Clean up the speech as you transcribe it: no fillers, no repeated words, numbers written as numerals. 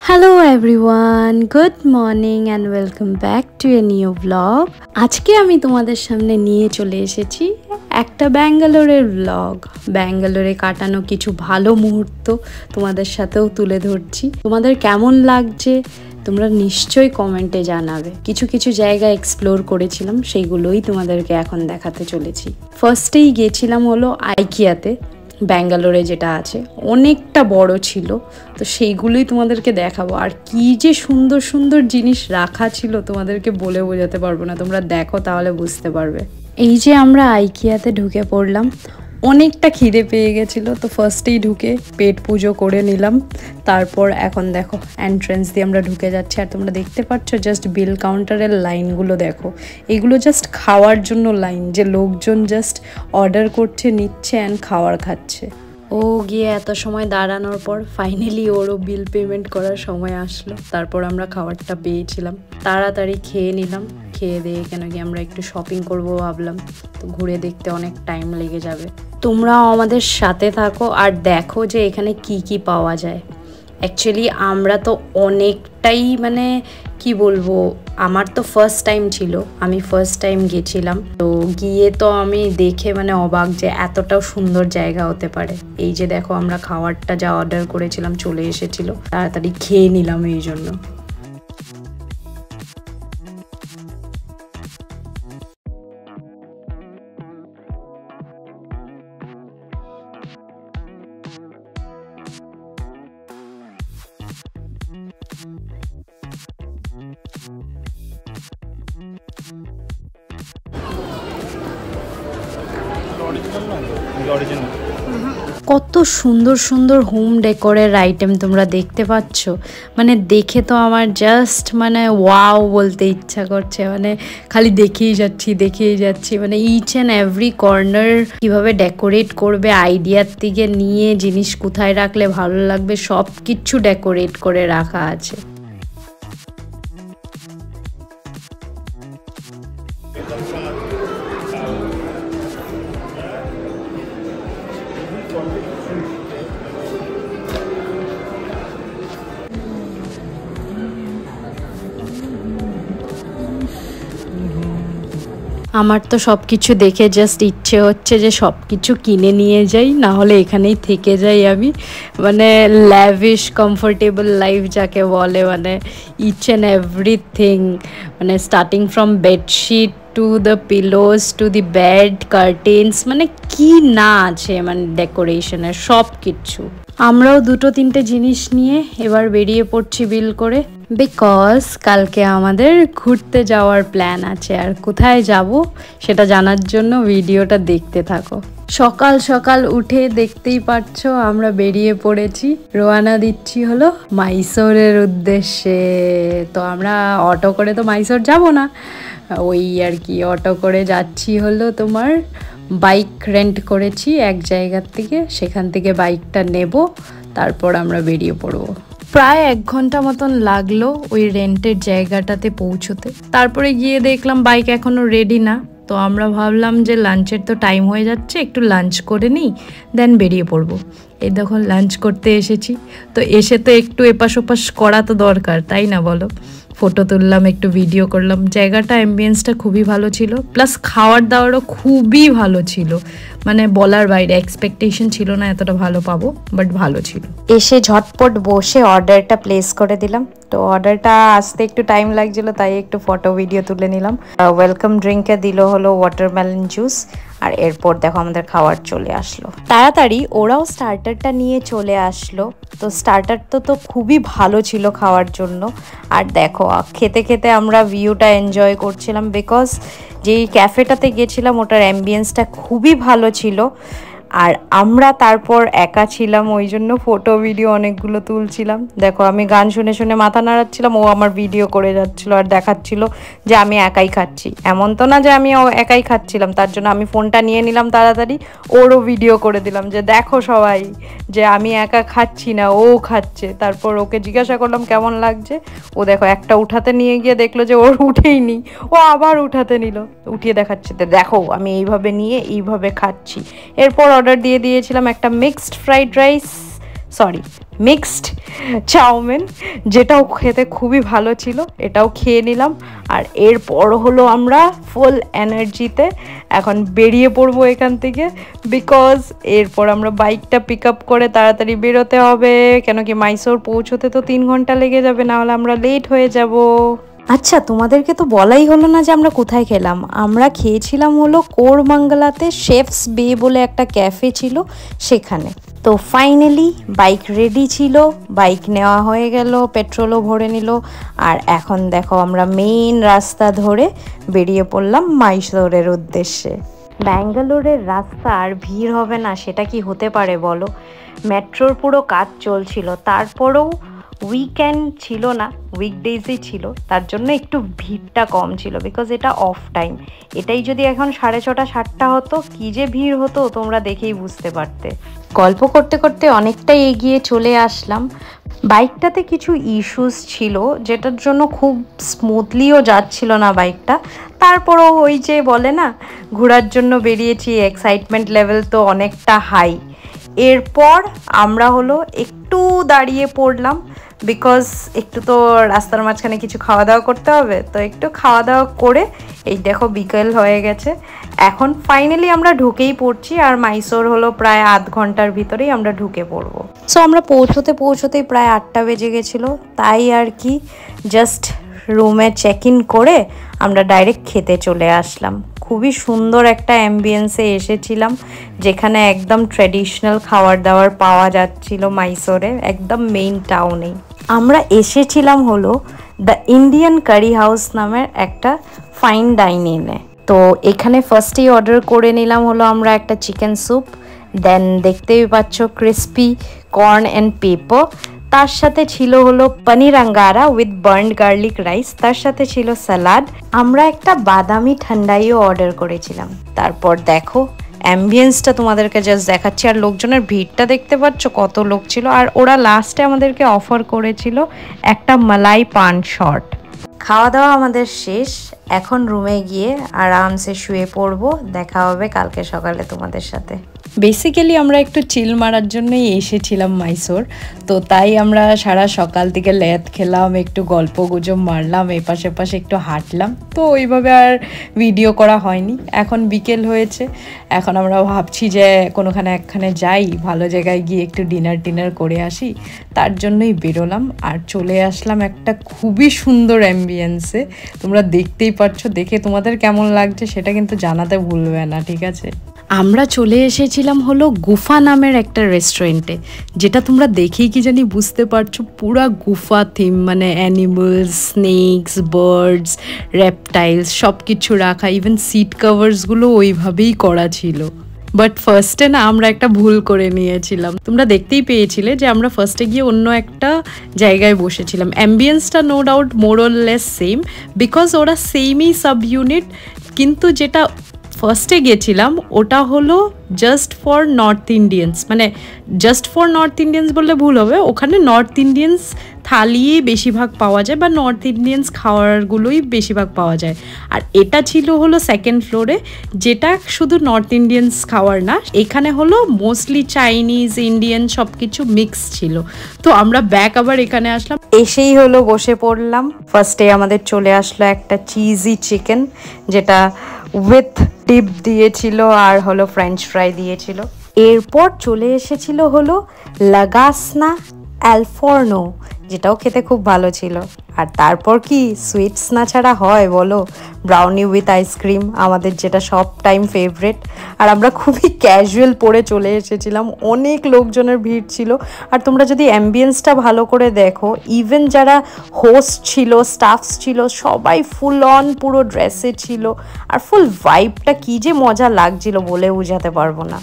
Hello everyone, good morning and welcome back to a new blog. আজকে আমি তোমাদের সামনে নিয়ে চলে এসেছি একটা ব্যাঙ্গালোরের ব্লগ। ব্যাঙ্গালোরে কাটানো কিছু ভালো মুহূর্ত তোমাদের সাথেও তুলে ধরছি। তোমাদের কেমন লাগছে তোমরা নিশ্চয়ই কমেন্টে জানাবে। কিছু কিছু জায়গা এক্সপ্লোর করেছিলাম, সেইগুলোই তোমাদেরকে এখন দেখাতে চলেছি। ফার্স্টেই গেছিলাম হলো আইকিয়াতে, ব্যাঙ্গালোরে যেটা আছে, অনেকটা বড় ছিল, তো সেইগুলোই তোমাদেরকে দেখাবো। আর কি যে সুন্দর সুন্দর জিনিস রাখা ছিল তোমাদেরকে বলে বোঝাতে পারবো না, তোমরা দেখো তাহলে বুঝতে পারবে। এই যে আমরা আইকিয়াতে ঢুকে পড়লাম, অনেকটা খিদে পেয়ে গেছিলো, তো ফার্স্টেই ঢুকে পেট পুজো করে নিলাম। তারপর এখন দেখো এন্ট্রেন্স দিয়ে আমরা ঢুকে যাচ্ছি, আর তোমরা দেখতে পাচ্ছ জাস্ট বিল কাউন্টারের লাইনগুলো দেখো। এগুলো জাস্ট খাওয়ার জন্য লাইন, যে লোকজন জাস্ট অর্ডার করছে, নিচ্ছে অ্যান্ড খাওয়ার খাচ্ছে। ও গিয়ে এত সময় দাঁড়ানোর পর ফাইনালি ওরও বিল পেমেন্ট করার সময় আসলো। তারপর আমরা খাবারটা পেয়েছিলাম, তাড়াতাড়ি খেয়ে নিলাম। খেয়ে দিয়ে কেন কি আমরা একটু শপিং করবো ভাবলাম, তো ঘুরে দেখতে অনেক টাইম লেগে যাবে। তোমরাও আমাদের সাথে থাকো আর দেখো যে এখানে কি কি পাওয়া যায়। অ্যাকচুয়ালি আমরা তো অনেকটাই কি বলবো, আমার তো ফার্স্ট টাইম ছিল, আমি ফার্স্ট টাইম গেছিলাম, তো গিয়ে তো আমি দেখে অবাক যে এতটাও সুন্দর জায়গা হতে পারে। এই যে দেখো আমরা খাবারটা যা অর্ডার করেছিলাম চলে এসেছিল, তাড়াতাড়ি খেয়ে নিলাম এই জন্য। কত সুন্দর সুন্দর হোম ডেকোরের আইটেম তোমরা দেখতে পাচ্ছ, দেখে তো আমার জাস্ট ওয়াও বলতে ইচ্ছা করছে। খালি দেখেই যাচ্ছি ইচ অ্যান্ড এভরি কর্নার কিভাবে ডেকোরেট করবে, আইডিয়ার থেকে নিয়ে জিনিস কোথায় রাখলে ভালো লাগবে, সব কিছু ডেকোরেট করে রাখা আছে। আমার তো সব কিছু দেখে জাস্ট ইচ্ছে হচ্ছে যে সব কিছু কিনে নিয়ে যাই, না হলে এখানেই থেকে যাই আমি। ল্যাভিশ কমফোর্টেবল লাইফ যাকে বলে, each and everything, starting from bedsheet to the pillows to the bed curtains, কি না আছে ডেকোরেশনের সব কিছু। আমরাও দুটো তিনটে জিনিস নিয়ে এবার বেরিয়ে পড়ছি বিল করে, বিকজ কালকে আমাদের ঘুরতে যাওয়ার প্ল্যান আছে। আর কোথায় যাব সেটা জানার জন্য ভিডিওটা দেখতে থাকো। সকাল সকাল উঠে দেখতেই পাচ্ছ আমরা বেরিয়ে পড়েছি, রওনা দিচ্ছি হলো মাইসোরের উদ্দেশ্যে। তো আমরা অটো করে তো মাইসোর যাব না, ওই আর কি অটো করে যাচ্ছি হলো তোমার, বাইক রেন্ট করেছি এক জায়গার থেকে, সেখান থেকে বাইকটা নেব, তারপর আমরা বেরিয়ে পড়বো। প্রায় 1 ঘন্টা মতন লাগলো ওই রেন্টের জায়গাটাতে পৌঁছতে। তারপরে গিয়ে দেখলাম বাইক এখনো রেডি না, তো আমরা ভাবলাম যে লাঞ্চের তো টাইম হয়ে যাচ্ছে, একটু লাঞ্চ করে নিই, দেন বেরিয়ে পড়বো। এই দেখো লাঞ্চ করতে এসেছি, তো এসে তো একটু এপাশ ওপাশ করা তো দরকার, তাই না বলো? ফটো তুললাম, একটু ভিডিও করলাম। জায়গাটা অ্যাম্বিয়েন্সটা খুবই ভালো ছিল, প্লাস খাওয়ার দাওয়ারও খুবই ভালো ছিল, বলার বাইরে। এক্সপেকটেশন ছিল না এতটা ভালো পাবো, বাট ভালো ছিল। এসে ঝটপট বসে অর্ডারটা প্লেস করে দিলাম। তো অর্ডারটা আসতে একটু টাইম লাগছিল, তাই একটু ফটো ভিডিও তুলে নিলাম। ওয়েলকাম ড্রিঙ্কে দিল হলো ওয়াটারমেলন জুস, আর এরপর দেখো আমাদের খাবার চলে আসলো তাড়াতাড়ি। ওরাও স্টার্টারটা নিয়ে চলে আসলো, তো স্টার্টার তো খুবই ভালো ছিল খাওয়ার জন্য। আর দেখো খেতে খেতে আমরা ভিউটা এনজয় করছিলাম, বিকজ যেই ক্যাফেটাতে গেছিলাম ওটার অ্যাম্বিয়েন্সটা খুবই ভালো ছিল। আর আমরা তারপর একা ছিলাম, ওই জন্য ফটো ভিডিও অনেকগুলো তুলছিলাম। দেখো আমি গান শুনে শুনে মাথা নাড়াচ্ছিলাম, ও আমার ভিডিও করে যাচ্ছিল আর দেখাচ্ছিল যে আমি একাই খাচ্ছি। এমন তো না যে আমি একাই খাচ্ছিলাম, তার জন্য আমি ফোনটা নিয়ে নিলাম তাড়াতাড়ি, ওরও ভিডিও করে দিলাম যে দেখো সবাই যে আমি একা খাচ্ছি না, ও খাচ্ছে। তারপর ওকে জিজ্ঞাসা করলাম কেমন লাগছে, ও দেখো একটা উঠাতে নিয়ে গিয়ে দেখলো যে ওর উঠেই নি, ও আবার উঠাতে নিল, উঠিয়ে দেখাচ্ছে দেখো আমি এইভাবে নিয়ে এইভাবে খাচ্ছি। এরপর অর্ডার দিয়ে দিয়েছিলাম একটা mixed fried rice, sorry mixed chow mein, যেটাও খেতে খুবই ভালো ছিল, এটাও খেয়ে নিলাম। আর এরপর হলো আমরা ফুল এনার্জিতে এখন বেরিয়ে পড়বো এখান থেকে, বিকজ এরপর আমরা বাইকটা পিক আপ করে তাড়াতাড়ি বেরোতে হবে, কেন কি মাইসোর পৌঁছতে তো 3 ঘন্টা লেগে যাবে, নাহলে আমরা লেট হয়ে যাব। আচ্ছা, তোমাদেরকে তো বলাই হলো না যে আমরা কোথায় খেলাম। আমরা খেয়েছিলাম হলো কোরমাঙ্গলাতে শেফস বে বলে একটা ক্যাফে ছিল সেখানে। তো ফাইনালি বাইক রেডি ছিল, বাইক নেওয়া হয়ে গেল, পেট্রোলও ভরে নিল। আর এখন দেখো আমরা মেইন রাস্তা ধরে বেরিয়ে পড়লাম মাইসোরের উদ্দেশ্যে। ব্যাঙ্গালোরের রাস্তা আর ভিড় হবে না সেটা কি হতে পারে বলো? মেট্রোর পুরো কাজ চলছিল, তারপরেও উইকেন্ড ছিল না, উইকডেজই ছিল, তার জন্য একটু ভিড়টা কম ছিল, বিকজ এটা অফ টাইম। এটাই যদি এখন 6:30 7টা হতো, কী যে ভিড় হতো তোমরা দেখেই বুঝতে পারতে। গল্প করতে করতে অনেকটাই এগিয়ে চলে আসলাম। বাইকটাতে কিছু ইস্যুস ছিল, যেটার জন্য খুব স্মুথলিও যাচ্ছিল না বাইকটা। তারপরও ওই যে বলে না, ঘোরার জন্য বেরিয়েছি, এক্সাইটমেন্ট লেভেল তো অনেকটা হাই। এরপর আমরা হলো একটু দাঁড়িয়ে পড়লাম, বিকজ একটু তো রাস্তার মাঝখানে কিছু খাওয়া দাওয়া করতে হবে। তো একটু খাওয়া দাওয়া করে এই দেখো বিকেল হয়ে গেছে, এখন ফাইনালি আমরা ঢুকেই পড়ছি। আর মাইসোর হলো প্রায় আধ ঘন্টার ভিতরেই আমরা ঢুকে পড়বো। সো আমরা পৌঁছতেই প্রায় 8টা বেজে গেছিলো, তাই আর কি জাস্ট রুমে চেক ইন করে আমরা ডাইরেক্ট খেতে চলে আসলাম। খুবই সুন্দর একটা অ্যাম্বিয়েন্সে এসেছিলাম, যেখানে একদম ট্র্যাডিশনাল খাবার দাবার পাওয়া যাচ্ছিল মাইসোরে, একদম মেইন টাউনেই। আমরা এসেছিলাম হলো দ্য ইন্ডিয়ান কারি হাউস নামের একটা ফাইন ডাইনিংয়ে। তো এখানে ফার্স্টেই অর্ডার করে নিলাম হলো আমরা একটা চিকেন স্যুপ, দেন দেখতেই পাচ্ছ ক্রিস্পি কর্ন অ্যান্ড পেপার, তার সাথে ছিল হলো paneer Angara with burnt garlic rice, তার সাথে ছিল স্যালাড। আমরা একটা বাদামি ঠান্ডাইও অর্ডার করেছিলাম। তারপর দেখো অ্যাম্বিয়েন্সটা তোমাদেরকে জাস্ট দেখাচ্ছি, আর লোকজনের ভিড়টা দেখতে পাচ্ছ কত লোক ছিল। আর ওরা লাস্টে আমাদেরকে অফার করেছিল একটা মালাই পান শট। খাওয়া দাওয়া আমাদের শেষ, এখন রুমে গিয়ে আরামসে শুয়ে পড়বো। দেখা হবে কালকে সকালে তোমাদের সাথে। বেসিক্যালি আমরা একটু চিল মারার জন্যই এসেছিলাম মাইসোর, তো তাই আমরা সারা সকাল থেকে ল্যাদ খেলাম, একটু গল্প গুজব মারলাম, এপাশে পাশে একটু হাঁটলাম, তো ওইভাবে আর ভিডিও করা হয়নি। এখন বিকেল হয়েছে, এখন আমরা ভাবছি যে কোনোখানে একখানে যাই, ভালো জায়গায় গিয়ে একটু ডিনার করে আসি, তার জন্যই বেরোলাম। আর চলে আসলাম একটা খুবই সুন্দর অ্যাম্বিয়েন্সে, তোমরা দেখতেই পারছো, দেখে তোমাদের কেমন লাগছে সেটা কিন্তু জানাতে ভুলবে না, ঠিক আছে? আমরা চলে এসেছিলাম হলো গুফা নামের একটা রেস্টুরেন্টে, যেটা তোমরা দেখেই কি জানি বুঝতে পারছো, পুরা গুফা থিম, মানে অ্যানিমালস, স্নেকস, বার্ডস, রেপটাইলস সব কিছু রাখা, ইভেন সিট কাভার্সগুলো ওইভাবেই করা ছিল। বাট ফার্স্টে না আমরা একটা ভুল করে নিয়েছিলাম, তোমরা দেখতেই পেয়েছিলে যে আমরা ফার্স্টে গিয়ে অন্য একটা জায়গায় বসেছিলাম। অ্যাম্বিয়েন্সটা no doubt more or less same, because ওরা সেমই সাব ইউনিট, কিন্তু যেটা ফার্স্টে গেছিলাম ওটা হলো জাস্ট ফর নর্থ ইন্ডিয়ান্স, মানে জাস্ট ফর নর্থ ইন্ডিয়ান্স বললে ভুল হবে, ওখানে নর্থ ইন্ডিয়ান্স থালিই বেশিরভাগ পাওয়া যায়, বা নর্থ ইন্ডিয়ান্স খাওয়ারগুলোই বেশিরভাগ পাওয়া যায়। আর এটা ছিল হলো সেকেন্ড ফ্লোরে, যেটা শুধু নর্থ ইন্ডিয়ান্স খাওয়ার না, এখানে হলো মোস্টলি চাইনিজ, ইন্ডিয়ান সব কিছু মিক্স ছিল। তো আমরা ব্যাক আবার এখানে আসলাম, এসেই হলো বসে পড়লাম। ফার্স্টে আমাদের চলে আসলো একটা চিজি চিকেন, যেটা উইথ ডিপ দিয়েছিল, আর হলো ফ্রেঞ্চ ফ্রাই দিয়েছিল। এরপর চলে এসেছিল হলো লাগাসনা অ্যালফর্নো, যেটাও খেতে খুব ভালো ছিল। আর তারপর কি সুইটস না ছাড়া হয় বলো, ব্রাউনি উইথ আইসক্রিম, আমাদের যেটা সব টাইম ফেভারিট। আর আমরা খুবই ক্যাজুয়াল পরে চলে এসেছিলাম, অনেক লোকজনের ভিড় ছিল। আর তোমরা যদি অ্যাম্বিয়েন্সটা ভালো করে দেখো, ইভেন যারা হোস্ট ছিল, স্টাফস ছিল, সবাই ফুল অন পুরো ড্রেসে ছিল, আর ফুল ভাইবটা কী যে মজা লাগছিল বলে বোঝাতে পারবো না।